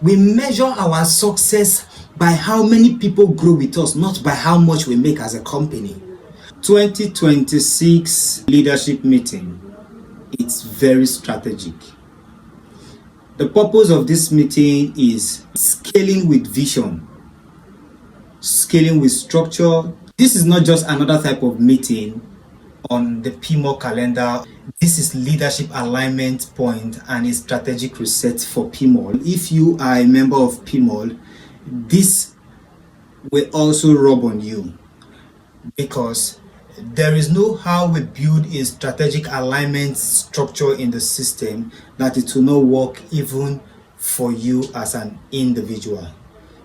We measure our success by how many people grow with us, not by how much we make as a company. 2026 leadership meeting. It's very strategic. The purpose of this meeting is scaling with vision, scaling with structure. This is not just another type of meeting on the PMall calendar. This is leadership alignment point and a strategic reset for PMall. If you are a member of PMall, this will also rub on you, because there is no how we build a strategic alignment structure in the system that it will not work even for you as an individual.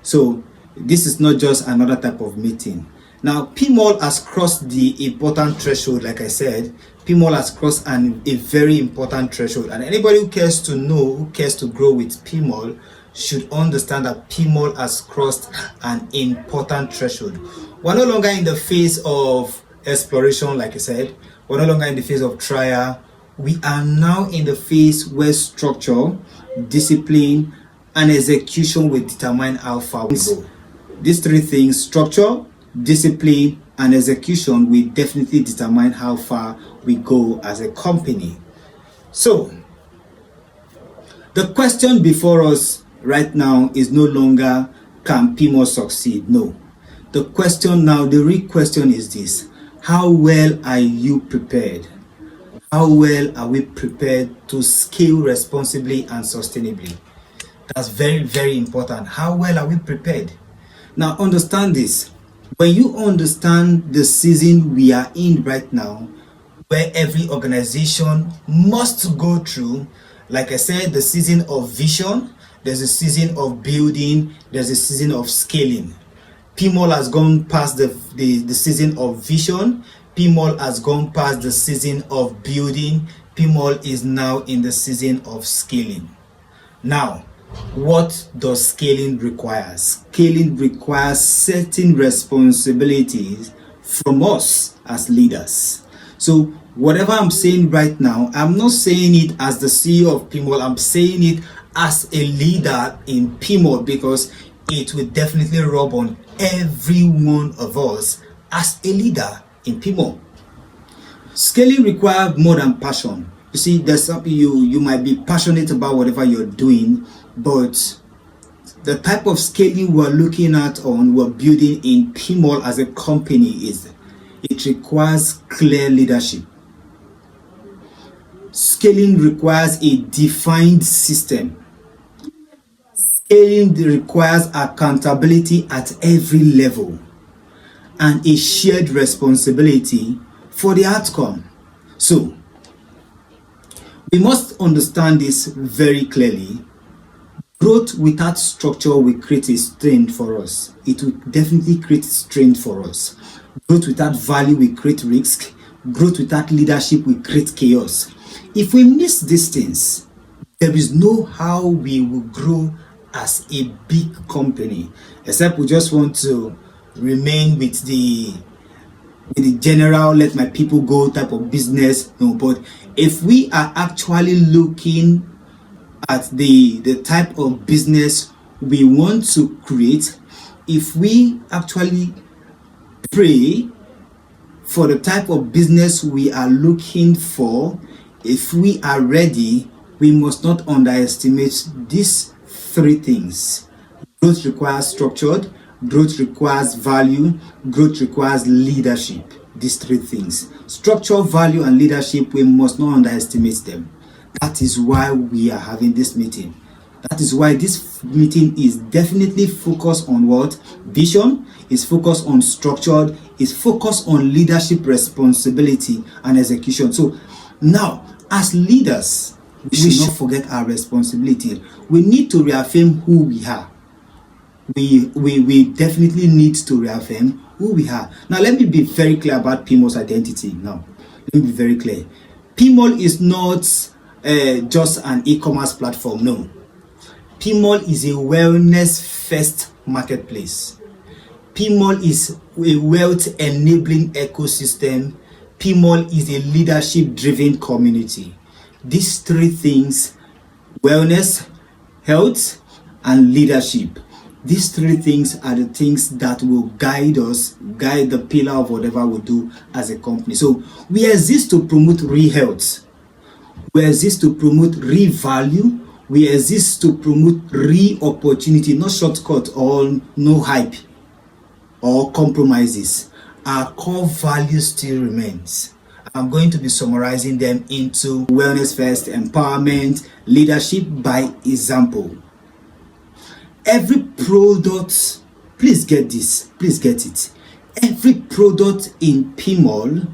So this is not just another type of meeting. Now, PMall has crossed the important threshold. Like I said, PMall has crossed a very important threshold, and anybody who cares to know, who cares to grow with PMall, should understand that PMall has crossed an important threshold. We're no longer in the phase of exploration. Like I said, we're no longer in the phase of trial. We are now in the phase where structure, discipline, and execution will determine how far we go. These three things, structure, discipline, and execution, will definitely determine how far we go as a company. So the question before us right now is no longer, can PMall succeed? No. The question now, the real question is this: how well are you prepared? How well are we prepared to scale responsibly and sustainably? That's very, very important. How well are we prepared? Now, understand this. When you understand the season we are in right now, where every organization must go through, like I said, the season of vision, there's a season of building, there's a season of scaling. PMall has gone past the season of vision. PMall has gone past the season of building. PMall is now in the season of scaling. Now, what does scaling require? Scaling requires certain responsibilities from us as leaders. So whatever I'm saying right now, I'm not saying it as the CEO of PMall. I'm saying it as a leader in PMall, because it will definitely rub on every one of us as a leader in PMall. Scaling requires more than passion. You see, there's something you might be passionate about whatever you're doing, but the type of scaling we're looking at we're building in PMall as a company it requires clear leadership. Scaling requires a defined system. Scaling requires accountability at every level and a shared responsibility for the outcome. So we must understand this very clearly. Growth without structure will create a strain for us. It will definitely create strain for us. Growth without value will create risk. Growth without leadership will create chaos. If we miss these things, there is no how we will grow as a big company, except we just want to remain with the general let my people go type of business. No, but if we are actually looking at the type of business we want to create, if we actually pray for the type of business we are looking for, if we are ready, we must not underestimate these three things. Growth requires structured, growth requires value, growth requires leadership. These three things, structure, value, and leadership, we must not underestimate them. That is why we are having this meeting. That is why this meeting is definitely focused on what? Vision, is focused on structured, is focused on leadership responsibility and execution. So now, as leaders, we should not forget our responsibility. We need to reaffirm who we are. We definitely need to reaffirm who we are. Now, let me be very clear about PMall's identity. Now, let me be very clear. PMall is not just an e-commerce platform. No. PMall is a wellness first marketplace. PMall is a wealth enabling ecosystem. PMall is a leadership driven community. These three things, wellness, health, and leadership. These three things are the things that will guide us, guide the pillar of whatever we do as a company. So we exist to promote real health. We exist to promote real value. We exist to promote real opportunity, not shortcut or no hype or compromises. Our core value still remains. I'm going to be summarizing them into wellness first, empowerment, leadership by example. Every product, please get this, please get it. Every product in PMall,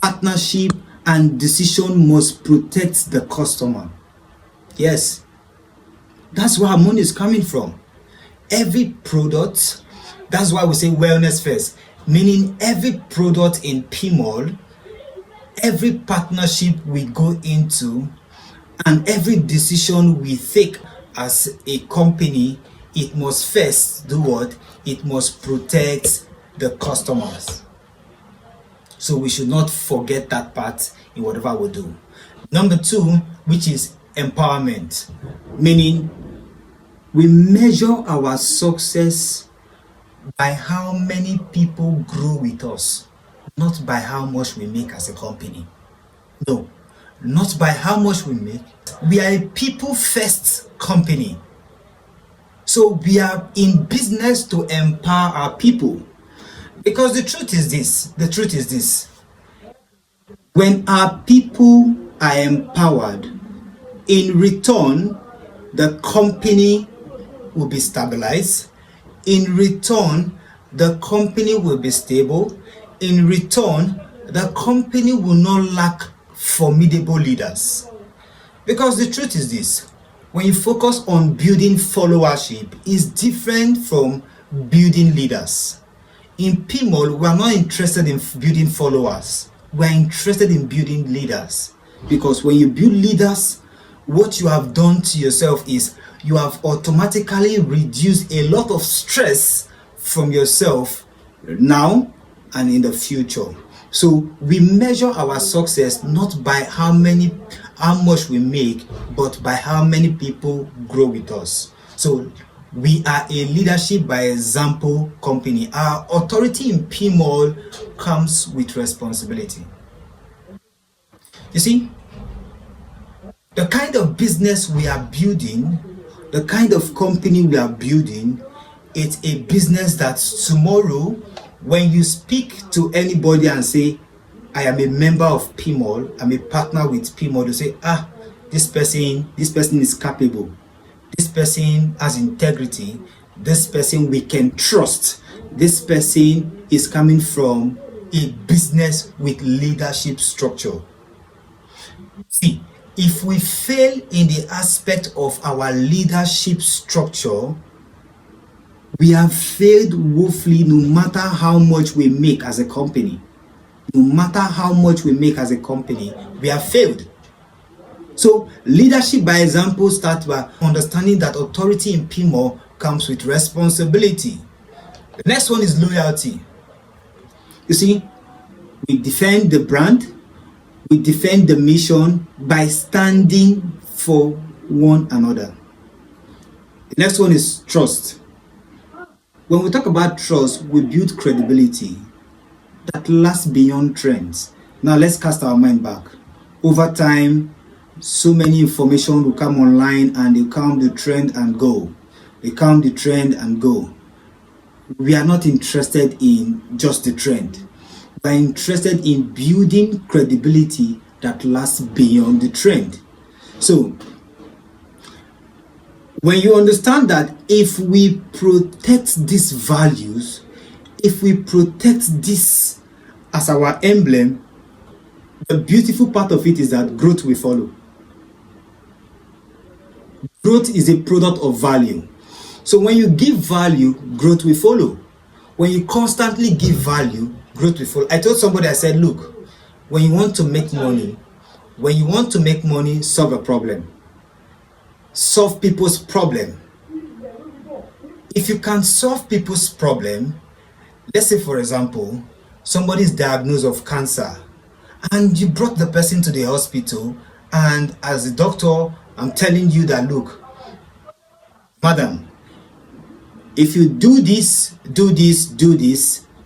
partnership and decision must protect the customer. Yes, that's where our money is coming from. Every product, that's why we say wellness first, meaning every product in PMall, every partnership we go into, and every decision we take as a company, it must first do what? It must protect the customers. So we should not forget that part in whatever we do. Number two, which is empowerment, meaning we measure our success by how many people grow with us, not by how much we make as a company. No, not by how much we make. We are a people first company. So we are in business to empower our people. Because the truth is this, when our people are empowered, in return, the company will be stabilized. In return, the company will be stable. In return, the company will not lack formidable leaders. Because the truth is this, when you focus on building followership, is different from building leaders. In PMall, we are not interested in building followers. We are interested in building leaders. Because when you build leaders, what you have done to yourself is you have automatically reduced a lot of stress from yourself now and in the future. So we measure our success not by how much we make, but by how many people grow with us. So we are a leadership by example company. Our authority in PMall comes with responsibility. You see, the kind of business we are building, the kind of company we are building, it's a business that tomorrow, when you speak to anybody and say, I am a member of PMall, I'm a partner with PMall, you say, this person is capable. This person has integrity. This person we can trust. This person is coming from a business with leadership structure. See, if we fail in the aspect of our leadership structure, we have failed woefully no matter how much we make as a company. No matter how much we make as a company, we have failed. So leadership by example starts by understanding that authority in PMall comes with responsibility. The next one is loyalty. You see, we defend the brand, we defend the mission by standing for one another. The next one is trust. When we talk about trust, we build credibility that lasts beyond trends. Now let's cast our mind back. Over time, so many information will come online and they come the trend and go. They come the trend and go. We are not interested in just the trend. We are interested in building credibility that lasts beyond the trend. So, when you understand that if we protect these values, if we protect this as our emblem, the beautiful part of it is that growth will follow. Growth is a product of value. So when you give value, growth will follow. When you constantly give value, growth will follow. I told somebody, I said, look, when you want to make money, solve a problem. Solve people's problem. If you can solve people's problem, let's say for example, somebody is diagnosed of cancer and you brought the person to the hospital, and as a doctor, I'm telling you that, look, Madam, if you do this,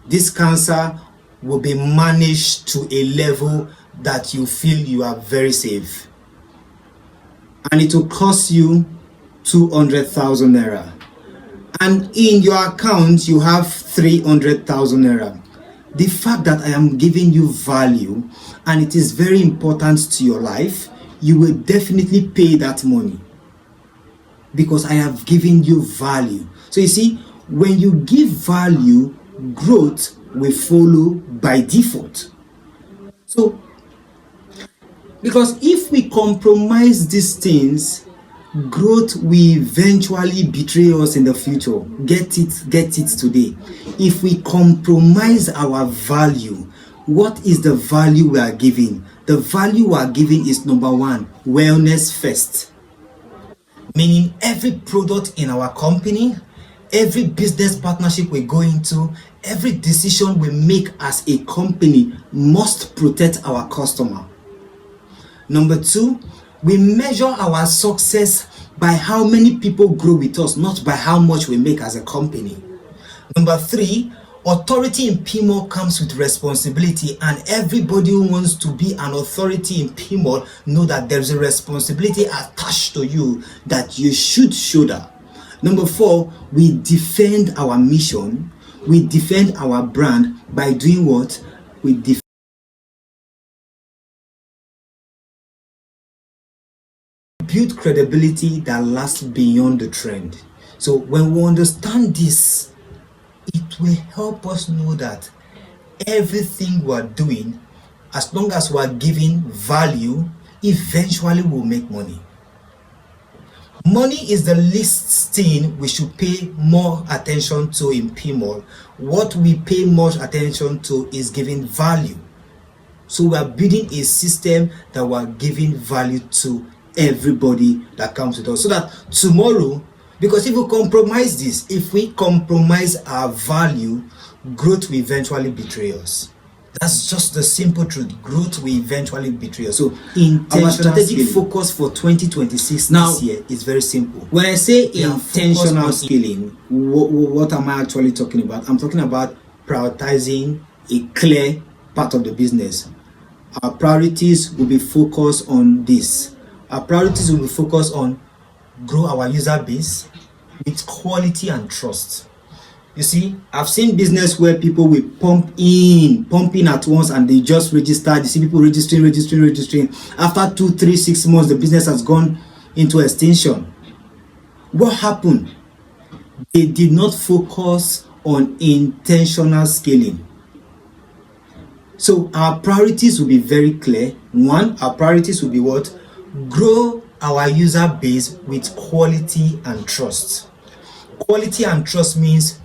this cancer will be managed to a level that you feel you are very safe. And it will cost you 200,000 naira. And in your account, you have 300,000 naira. The fact that I am giving you value and it is very important to your life, you will definitely pay that money because I have given you value. So you see, when you give value, growth will follow by default. So, because if we compromise these things, growth will eventually betray us in the future. Get it today. If we compromise our value, what is the value we are giving? The value we are giving is number one, wellness first. Meaning every product in our company, every business partnership we go into, every decision we make as a company must protect our customer. Number two, we measure our success by how many people grow with us, not by how much we make as a company. Number three, authority in PMall comes with responsibility, and everybody who wants to be an authority in PMall know that there's a responsibility attached to you that you should shoulder. Number four, we defend our mission, we defend our brand by doing what? We build credibility that lasts beyond the trend. So when we understand this, it will help us know that everything we're doing, as long as we're giving value, eventually we'll make money. Money is the least thing we should pay more attention to in PMall. What we pay more attention to is giving value. So we are building a system that we're giving value to everybody that comes with us, so that tomorrow, because if we compromise this, if we compromise our value, growth will eventually betray us. That's just the simple truth. Growth will eventually betray us. So our strategic focus for 2026 now this year is very simple. When I say intentional scaling, what am I actually talking about? I'm talking about prioritizing a clear part of the business. Our priorities will be focused on this. Our priorities will be focused on grow our user base with quality and trust. You see, I've seen business where people will pump in at once and they just register. You see people registering. After 2, 3, 6 months, the business has gone into extinction. What happened? They did not focus on intentional scaling. So our priorities will be very clear. One, our priorities will be what? Grow our user base with quality and trust. Quality and trust means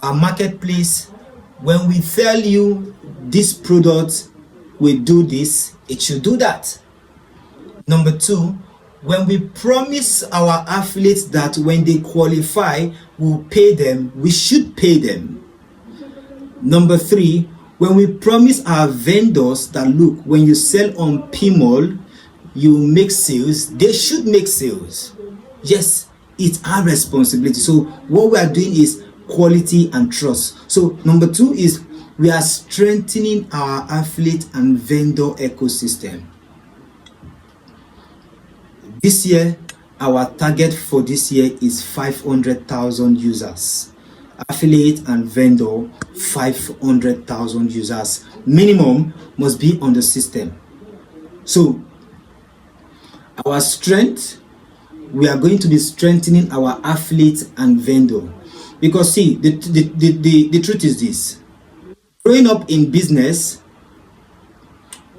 our marketplace, when we tell you this product will do this, it should do that. Number two, when we promise our affiliates that when they qualify, we'll pay them, we should pay them. Number three, when we promise our vendors that look, when you sell on PMall, you make sales, they should make sales. Yes, it's our responsibility. So what we are doing is quality and trust. So number two is we are strengthening our affiliate and vendor ecosystem. This year, our target for this year is 500,000 users. Affiliate and vendor, 500,000 users minimum must be on the system. So our strength, we are going to be strengthening our affiliate and vendor. Because see, the truth is this. Growing up in business,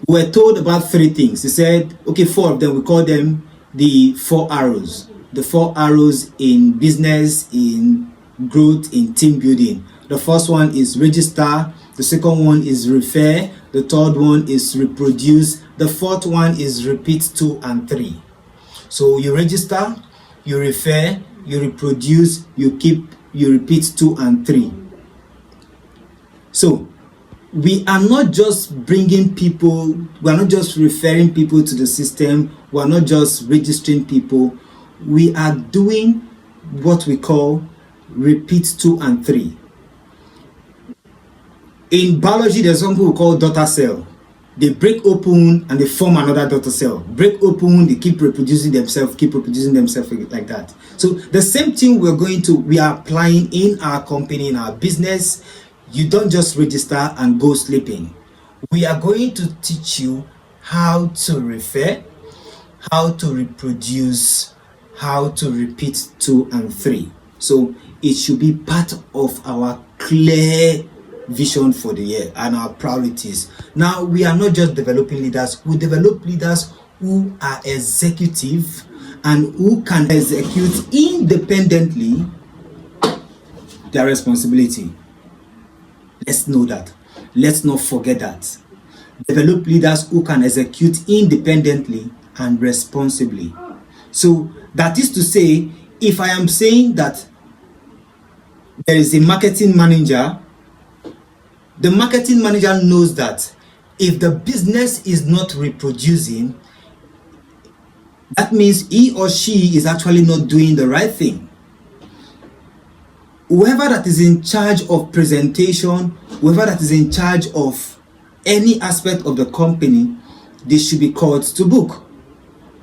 we were told about 3 things. They said, okay, 4 of them, we call them the 4 arrows. The 4 arrows in business, in growth, in team building. The first one is register. The second one is refer. The third one is reproduce. The fourth one is repeat 2 and 3. So you register, you refer, you reproduce, you repeat 2 and 3. So we are not just bringing people, we are not just referring people to the system, we are not just registering people, we are doing what we call repeat 2 and 3. In biology, there's something we call daughter cell. They break open and they form another daughter cell. Break open, they keep reproducing themselves like that. So the same thing we are applying in our company, in our business. You don't just register and go sleeping. We are going to teach you how to refer, how to reproduce, how to repeat 2 and 3. So it should be part of our clear vision for the year and our priorities. Now, we are not just developing leaders, we develop leaders who are executive and who can execute independently their responsibility. Let's know that. Let's not forget that. Develop leaders who can execute independently and responsibly. So that is to say, if I am saying that there is a marketing manager, the marketing manager knows that if the business is not reproducing, that means he or she is actually not doing the right thing. Whoever that is in charge of presentation, whoever that is in charge of any aspect of the company, they should be called to book.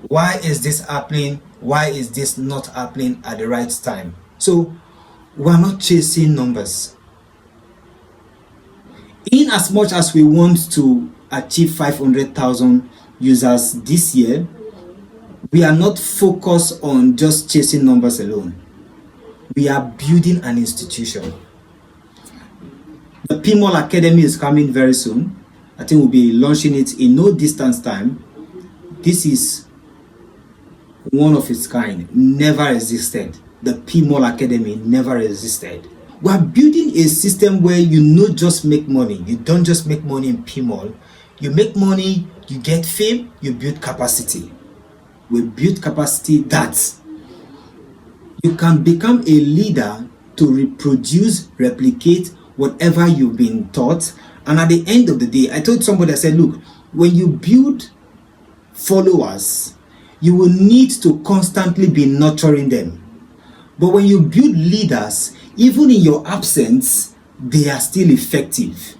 Why is this happening? Why is this not happening at the right time? So we are not chasing numbers. In as much as we want to achieve 500,000 users this year, we are not focused on just chasing numbers alone. We are building an institution. The PMall Academy is coming very soon. I think we'll be launching it in no distance time. This is one of its kind, never existed. The PMall Academy never existed. We are building a system where you not just make money. You don't just make money in PMall. You make money, you get fame, you build capacity. We build capacity that you can become a leader to reproduce, replicate whatever you've been taught. And at the end of the day, I told somebody, I said, look, when you build followers, you will need to constantly be nurturing them. But when you build leaders, even in your absence, they are still effective.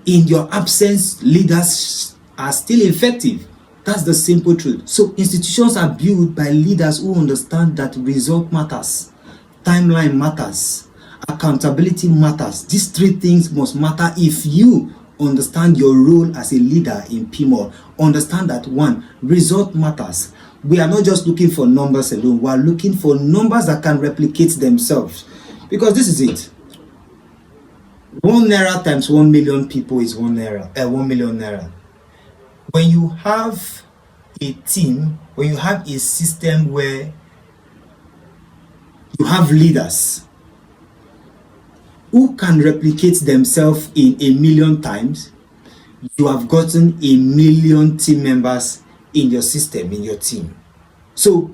In your absence, leaders are still effective. That's the simple truth. So institutions are built by leaders who understand that result matters, timeline matters, accountability matters. These 3 things must matter if you understand your role as a leader in PMall. Understand that 1, result matters. We are not just looking for numbers alone. We are looking for numbers that can replicate themselves. Because this is it. 1 naira times 1 million people is 1 million naira. When you have a team, when you have a system where you have leaders who can replicate themselves in 1 million times, you have gotten 1 million team members in your system, in your team. So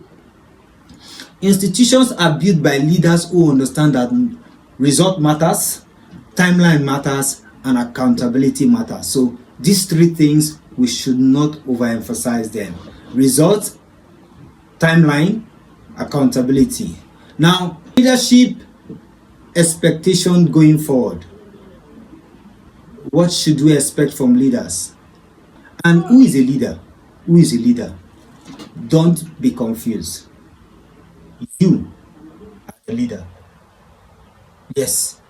institutions are built by leaders who understand that result matters, timeline matters, and accountability matters. So these 3 things, we should not overemphasize them. Result, timeline, accountability. Now, leadership expectation going forward. What should we expect from leaders? And who is a leader? Who is a leader? Don't be confused. You are the leader. Yes,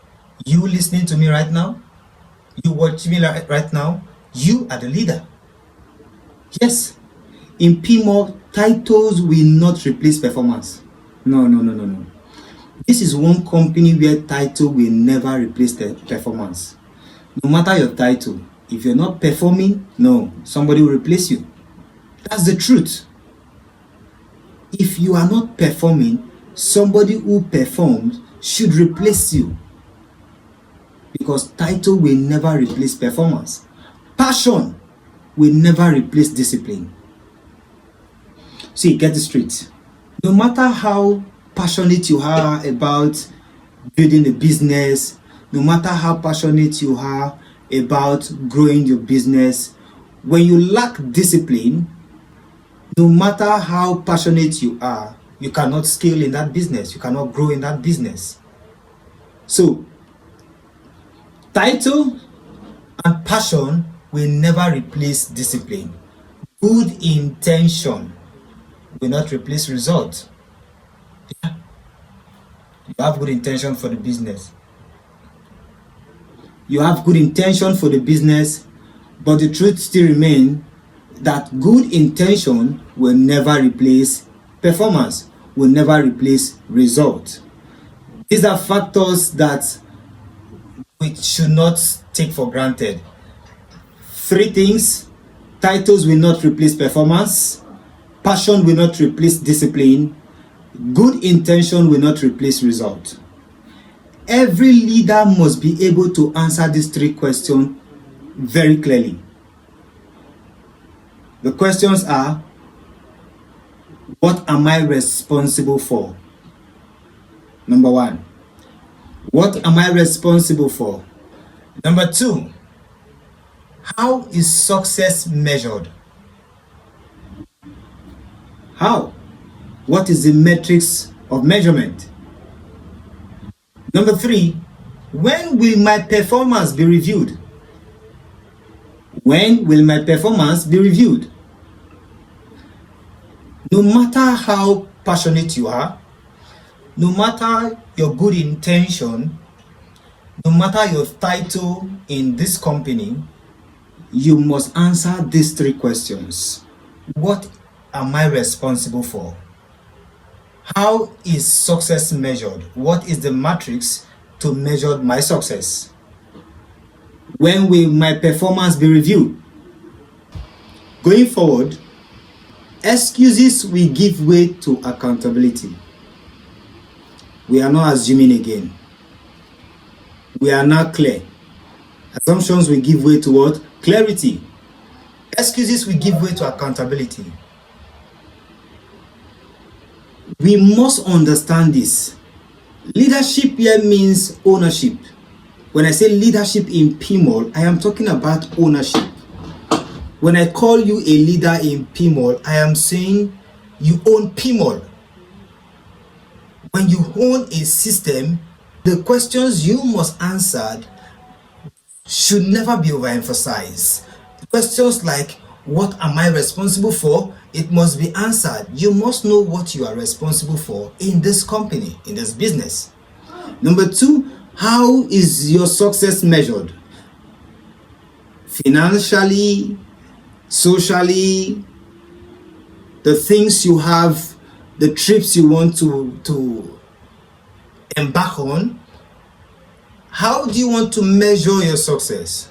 you listening to me right now, you watching me right now, you are the leader. Yes, in PMall, titles will not replace performance. No. This is one company where title will never replace the performance. No matter your title, if you're not performing, no, somebody will replace you. That's the truth. If you are not performing, somebody who performs should replace you. Because title will never replace performance. Passion will never replace discipline. See, get it straight. No matter how passionate you are about building a business, no matter how passionate you are about growing your business, when you lack discipline, no matter how passionate you are, you cannot scale in that business. You cannot grow in that business. So, title and passion will never replace discipline. Good intention will not replace result. Yeah. You have good intention for the business. You have good intention for the business, but the truth still remains that good intention will never replace performance, will never replace result. These are factors that we should not take for granted. 3 things: titles will not replace performance, passion will not replace discipline, good intention will not replace result. Every leader must be able to answer these 3 questions very clearly. The questions are: what am I responsible for? Number 1. What am I responsible for? Number 2, how is success measured? How? What is the metrics of measurement? Number 3, when will my performance be reviewed? When will my performance be reviewed? No matter how passionate you are, no matter your good intention, no matter your title in this company, you must answer these 3 questions. What am I responsible for? How is success measured? What is the matrix to measure my success? When will my performance be reviewed? Going forward, excuses will give way to accountability. We are not assuming again. We are now clear. Assumptions will give way to what? Clarity. Excuses will give way to accountability. We must understand this. Leadership here means ownership. When I say leadership in PMall, I am talking about ownership. When I call you a leader in PMall, I am saying you own PMall. When you own a system, the questions you must answer should never be overemphasized. Questions like, what am I responsible for? It must be answered. You must know what you are responsible for in this company, in this business. Number 2, how is your success measured? Financially, socially, the things you have, the trips you want to embark on. How do you want to measure your success?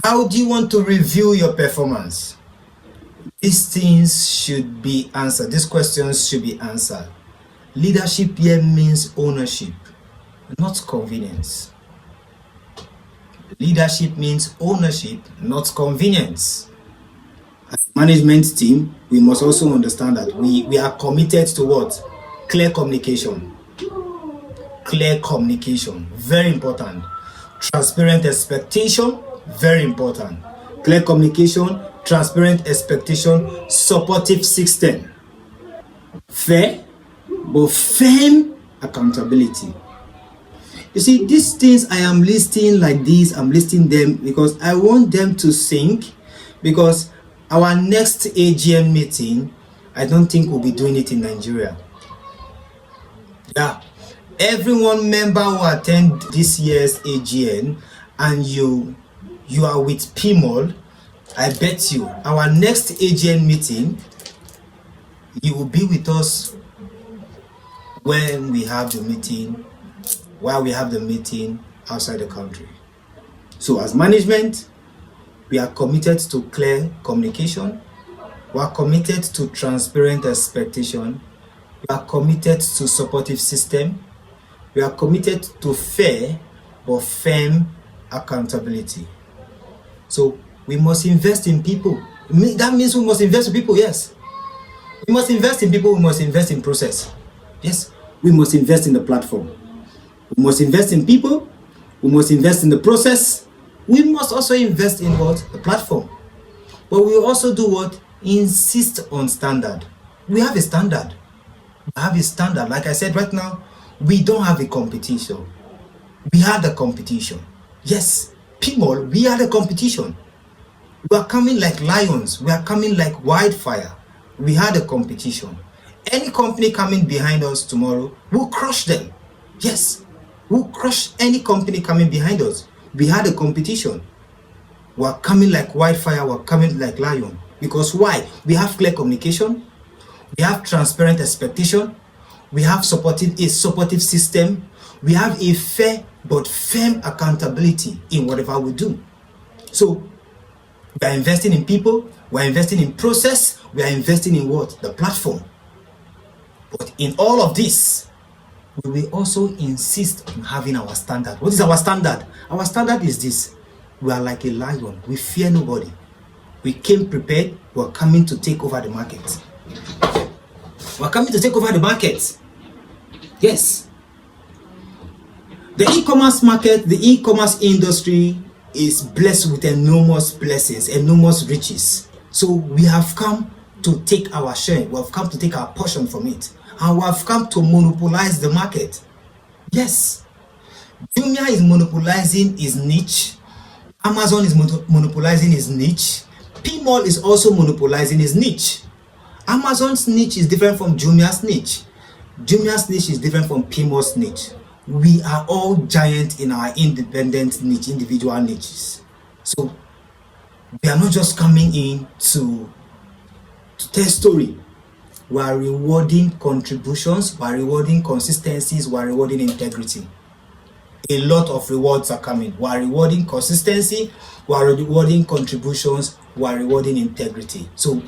How do you want to review your performance? These things should be answered. These questions should be answered. Leadership here means ownership, not convenience. Leadership means ownership, not convenience. As a management team, we must also understand that we are committed to what? Clear communication. Clear communication, very important. Transparent expectation, very important. Clear communication, transparent expectation, supportive system. Fair, but firm accountability. You see, these things I am listing like this, I'm listing them because I want them to sink, because our next AGM meeting, I don't think we'll be doing it in Nigeria. Yeah. Everyone member who attend this year's AGM and you are with PMall, I bet you our next AGM meeting, you will be with us when we have the meeting, while we have the meeting outside the country. So as management, we are committed to clear communication. We are committed to transparent expectation. We are committed to supportive system. We are committed to fair but firm accountability. So we must invest in people. That means we must invest in people, yes. We must invest in people, we must invest in process. Yes, we must invest in the platform. We must invest in people, we must invest in the process. We must also invest in what? The platform. But we also do what? Insist on standard. We have a standard. We have a standard. Like I said, right now, we don't have a competition. We are the competition. Yes, PMall, we are the competition. We are coming like lions. We are coming like wildfire. We are the competition. Any company coming behind us tomorrow, we'll crush them. Yes, we'll crush any company coming behind us. We are the competition. We are coming like wildfire. We are coming like lion. Because why? We have clear communication. We have transparent expectation. We have a supportive system. We have a fair but firm accountability in whatever we do. So we are investing in people, we are investing in process, we are investing in what? The platform. But in all of this, we will also insist on having our standard. What is our standard? Our standard is this. We are like a lion. We fear nobody. We came prepared. We are coming to take over the market. We are coming to take over the market. Yes. The e-commerce market, the e-commerce industry is blessed with enormous blessings, enormous riches. So we have come to take our share. We have come to take our portion from it. And we have come to monopolize the market. Yes. Jumia is monopolizing his niche. Amazon is monopolizing his niche. PMall is also monopolizing his niche. Amazon's niche is different from Jumia's niche. Jumia's niche is different from PMall's niche. We are all giants in our independent niche, individual niches. So we are not just coming in to tell story. We are rewarding contributions, we are rewarding consistencies, we are rewarding integrity. A lot of rewards are coming. We are rewarding consistency, we are rewarding contributions, we are rewarding integrity. So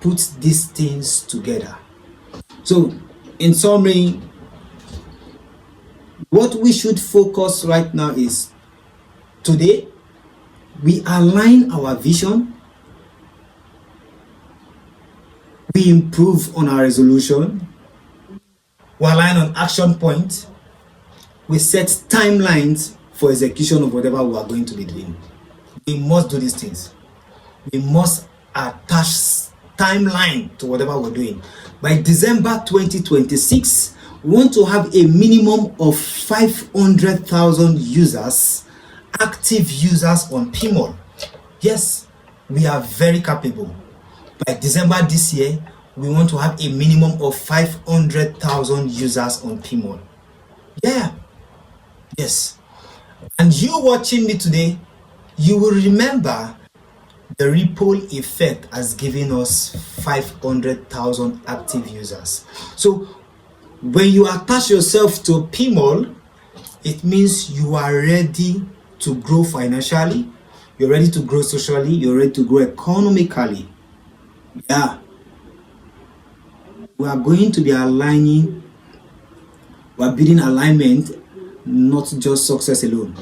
put these things together. So in summary, what we should focus right now is today we align our vision, we improve on our resolution, we align on action points, we set timelines for execution of whatever we are going to be doing. We must do these things. We must attach timeline to whatever we're doing. By December 2026, we want to have a minimum of 500,000 users, active users on PMall. Yes, we are very capable. By December this year, we want to have a minimum of 500,000 users on PMall. Yeah. Yes. And you watching me today, you will remember the ripple effect has given us 500,000 active users. So when you attach yourself to PMall, it means you are ready to grow financially, you're ready to grow socially, you're ready to grow economically. Yeah. We are going to be aligning, we are building alignment, not just success alone.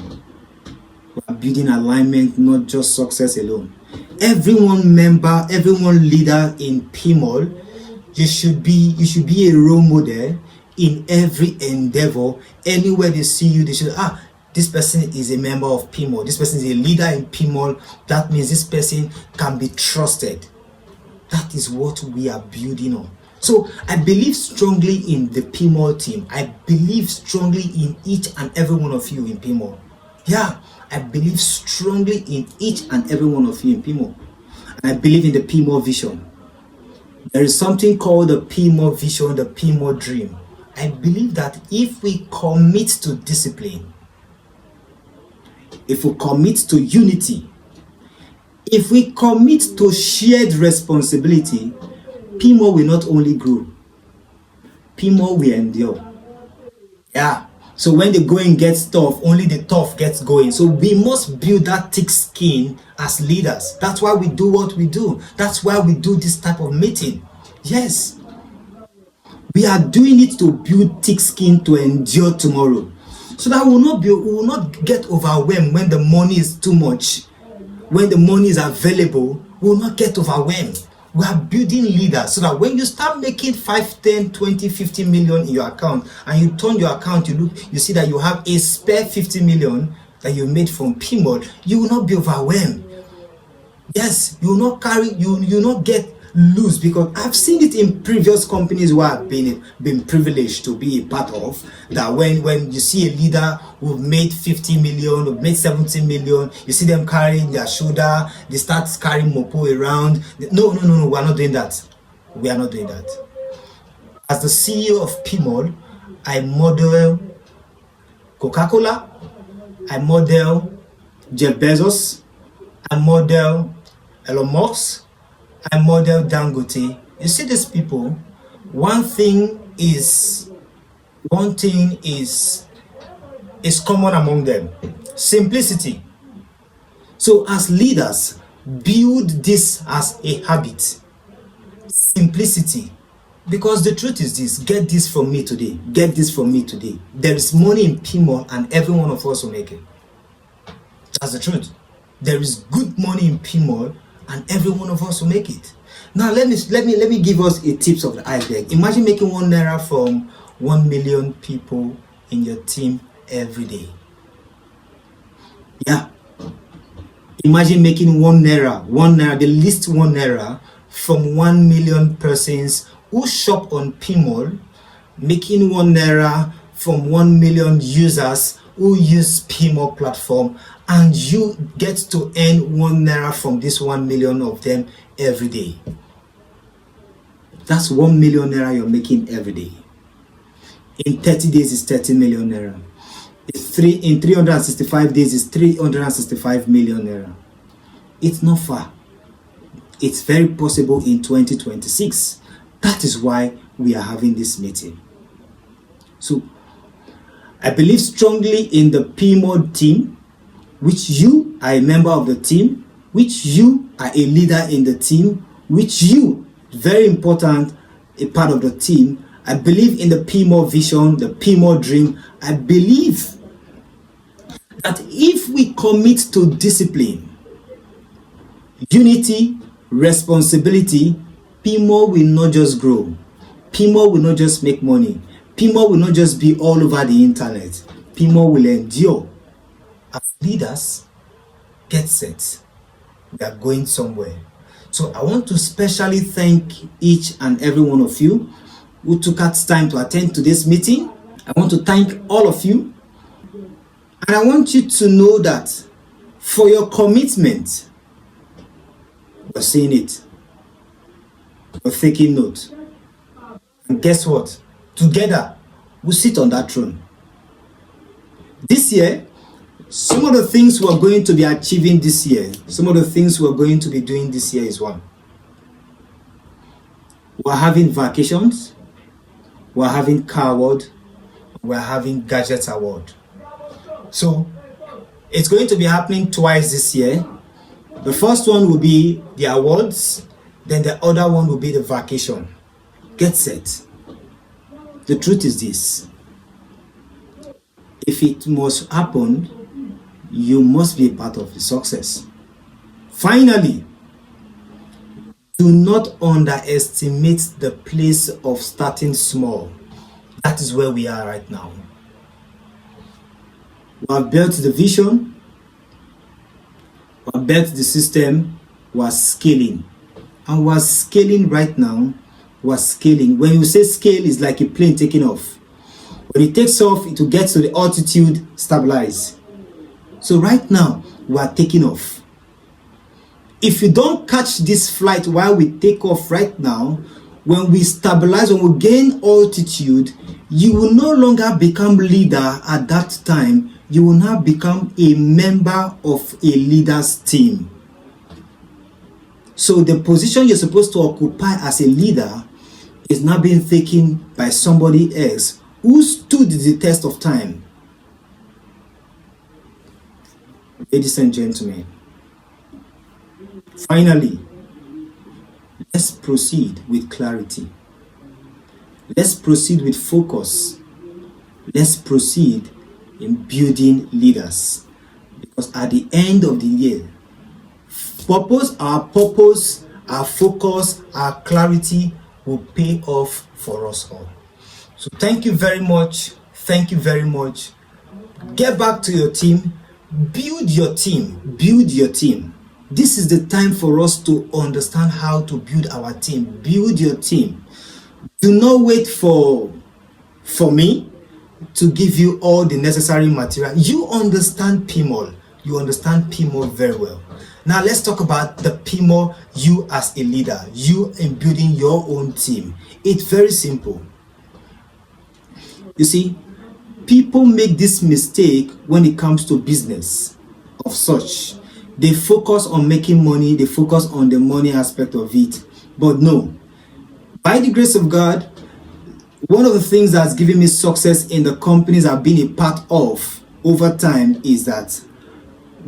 We are building alignment, not just success alone. Everyone member, everyone leader in PMall, you should be a role model in every endeavor. Anywhere they see you, they should, this person is a member of PMall, this person is a leader in PMall. That means this person can be trusted. That is what we are building on. So I believe strongly in the PMall team. I believe strongly in each and every one of you in PMall. Yeah, I believe strongly in each and every one of you in PMall. And I believe in the PMall vision. There is something called the PMall vision, the PMall dream. I believe that if we commit to discipline, if we commit to unity, if we commit to shared responsibility, PMall will not only grow, PMall will endure. Yeah. So when the going gets tough, only the tough gets going. So we must build that thick skin as leaders. That's why we do what we do. That's why we do this type of meeting. Yes. We are doing it to build thick skin to endure tomorrow. So that we will not get overwhelmed when the money is too much. When the money is available, we will not get overwhelmed. We are building leaders so that when you start making 5, 10, 20, 50 million in your account and you turn your account, you see that you have a spare 50 million that you made from PMall, you will not be overwhelmed. Yes, you will not carry, you will not get lose, because I've seen it in previous companies where I've been privileged to be a part of, that when you see a leader who made 50 million, who made 70 million, you see them carrying their shoulder, they start carrying mopo around. No, we're not doing that. We are not doing that. As the CEO of PMall, I model Coca-Cola, I model Jeff Bezos, I model Elon Musk, I model Dangote. You see these people, one thing is common among them: simplicity. So as leaders, build this as a habit. Simplicity. Because the truth is this: get this from me today, get this from me today. There is money in PMall and every one of us will make it. That's the truth. There is good money in PMall and every one of us will make it. Now let me give us a tips of the iceberg. Imagine making 1 naira from 1 million people in your team every day. Yeah. Imagine making 1 naira, the least 1 naira from 1 million persons who shop on PMall, making 1 naira from 1 million users who use PMall platform, and you get to earn 1 naira from this 1 million of them every day. That's 1 million naira you're making every day. In 30 days is 30 million naira. In 365 days is 365 million naira. It's not far. It's very possible in 2026. That is why we are having this meeting. So I believe strongly in the PMall team, which you are a member of the team, which you are a leader in the team, which you, very important, a part of the team. I believe in the PMall vision, the PMall dream. I believe that if we commit to discipline, unity, responsibility, PMall will not just grow. PMall will not just make money. PMall will not just be all over the internet. PMall will endure. As leaders, get set. We are going somewhere. So I want to specially thank each and every one of you who took out time to attend to this meeting. I want to thank all of you. And I want you to know that for your commitment, we're seeing it. We're taking note. And guess what? Together, we'll sit on that throne. This year, some of the things we're going to be achieving this year, some of the things we're going to be doing this year is one. We're having vacations, we're having car award, we're having gadgets award. So, it's going to be happening twice this year. The first one will be the awards, then the other one will be the vacation. Get set. The truth is this: if it must happen, you must be a part of the success. Finally, do not underestimate the place of starting small. That is where we are right now. We have built the vision, we have built the system, we are scaling. And we are scaling right now. We are scaling. When you say scale, it's like a plane taking off. When it takes off, it will get to the altitude, stabilize. So right now, we are taking off. If you don't catch this flight while we take off right now, when we stabilize, when we gain altitude, you will no longer become leader at that time. You will now become a member of a leader's team. So the position you're supposed to occupy as a leader is now being taken by somebody else who stood the test of time. Ladies and gentlemen, finally, let's proceed with clarity. Let's proceed with focus. Let's proceed in building leaders. Because at the end of the year, purpose, our focus, our clarity will pay off for us all. So thank you very much. Thank you very much. Get back to your team. Build your team. Build your team. This is the time for us to understand how to build our team. Build your team. Do not wait for me to give you all the necessary material. You understand PMall. You understand PMall very well. Now let's talk about the PMall, you as a leader, you in building your own team. It's very simple. You see, people make this mistake when it comes to business of such. They focus on making money, they focus on the money aspect of it. But no, by the grace of God, one of the things that's given me success in the companies I've been a part of over time is that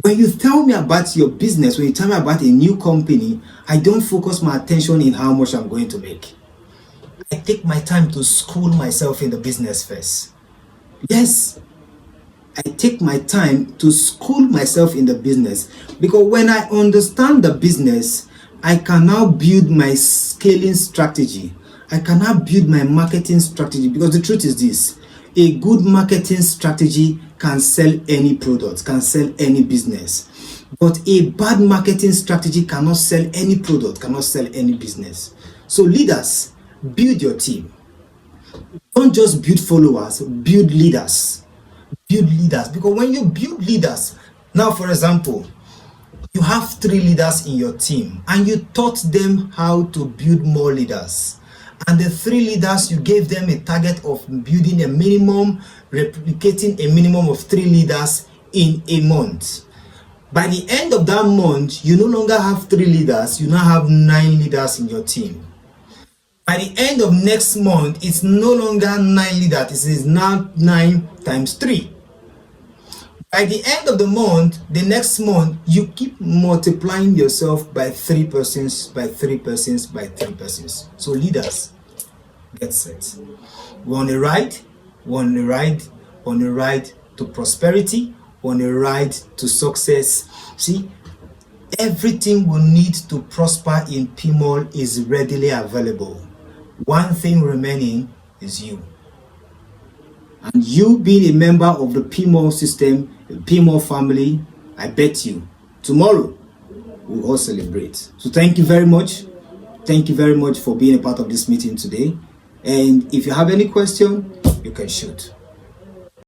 when you tell me about your business, when you tell me about a new company, I don't focus my attention in how much I'm going to make. I take my time to school myself in the business first. Yes, I take my time to school myself in the business, because when I understand the business, I can now build my scaling strategy. I can now build my marketing strategy, because the truth is this: a good marketing strategy can sell any product, can sell any business. But a bad marketing strategy cannot sell any product, cannot sell any business. So leaders, build your team. Don't just build followers, build leaders. Build leaders, because when you build leaders, now for example, you have 3 leaders in your team and you taught them how to build more leaders. And the 3 leaders, you gave them a target of building a minimum, replicating a minimum of 3 leaders in a month. By the end of that month, you no longer have 3 leaders, you now have 9 leaders in your team. By the end of next month, it's no longer 9 leaders, it is now 9 times 3. By the end of the month, the next month, you keep multiplying yourself by 3 persons, by 3 persons, by 3 persons. So leaders, get set. We're on a ride, on a ride to prosperity, on a ride to success. See, everything we need to prosper in PMall is readily available. One thing remaining is you. And you being a member of the PMall system, the PMall family, I bet you tomorrow we'll all celebrate. So thank you very much. Thank you very much for being a part of this meeting today. And if you have any question, you can shoot.